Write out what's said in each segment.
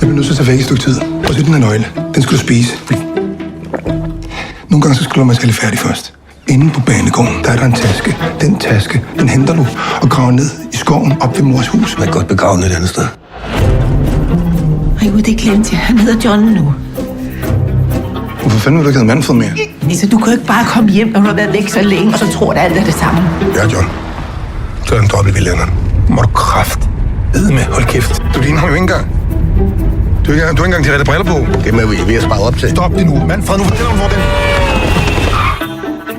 bliver nødt til at tage væk et stykke tid. Og så den her nøgle. Den skal du spise. Nogle gange så skal man skal færdig først. Inde på banegården, der er der en taske. Den taske, den henter du og graver ned i skoven op ved mors hus. Man er godt begravet et andet sted. Ej, det er glemt. Han hedder John nu. Hvorfor fanden vil du ikke have Manfred mere? Nisse, du kan jo ikke bare komme hjem, når du har været væk så længe, og så tror, at alt er det samme. Ja, John. Så er den dobbelt vildænderen. Må du med. Hold kæft. Du ligner ham jo ikke engang. Du har ikke engang de rette briller på. Det er vi ved at spare op til. Stop det nu. Manfred, nu fortæller du, hvor den...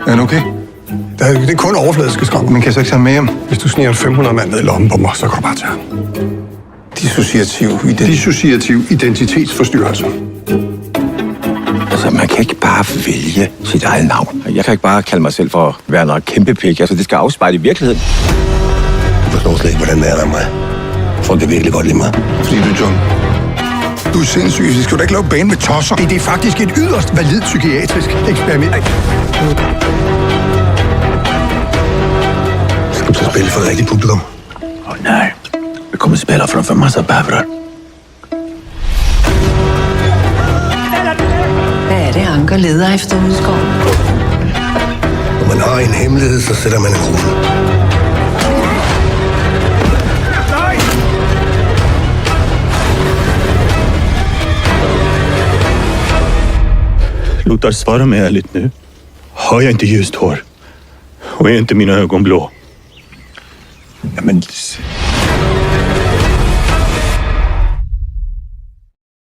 Er den okay? Det er kun overfladiske skam. Men kan jeg så ikke tage med hjem? Hvis du sniger 500 mand ned i lommen på mig, så kan du bare tage ham. Dissociativ identitetsforstyrrelse. Altså, man kan ikke bare vælge sit eget navn. Jeg kan ikke bare kalde mig selv for Werner Kæmpepik. Altså, det skal afspejle i virkeligheden. Jeg forstår slet ikke, hvordan det er der mig. Folk kan virkelig godt lide mig. Fordi du er John. Du er sindssyg. Så skal du da ikke lave bane med tosser. Det er faktisk et yderst validt psykiatrisk eksperiment. Skal du så spille for et rigtigt publikum? Nej. Vi kommer til spille for en massa bævrer. Hvad er det, Anker leder efter udskoven? Når man har en hemmelighed, så sætter man en rune. Sluta svara mig ärligt nu. Har jag inte ljust hår? Och är inte mina ögon blå? Jamen,